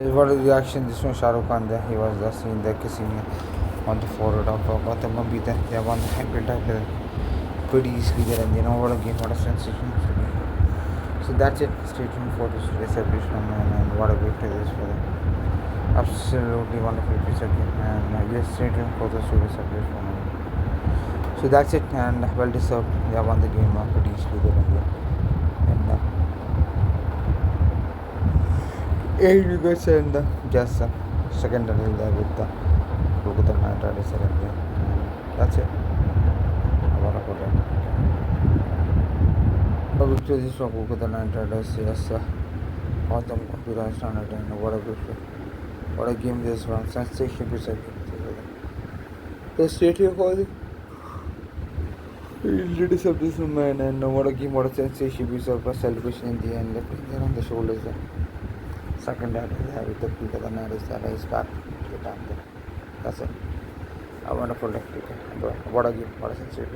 What is the reaction this one Shah Rukh Khan there? He was just in the kissing on the forehead of Gautam Gambhir. They won the title pretty easily there, and you know what a game, what a sensation. So that's it. Stay tuned for this celebration and what a great play this for them. Absolutely wonderful episode game, and yes, stay tuned for the celebration. So that's it, and well deserved. They won the game pretty easily there, and 8 wickets and just second run there with the Kolkata Knight Riders there. And that's it. I want to put it. A victory this for Kolkata Knight Riders. Yes, Gautam Gambhir has done it, and what a victory. What a game this one. Sensational episode. The stadium for the ladies of this man, and what a game, what a sensation episode for celebration in the end. They're on the shoulders there. Second that is there with the Kolkata Knight Riders that is back to the top there. That's it. A wonderful day. What a game, what a sensation.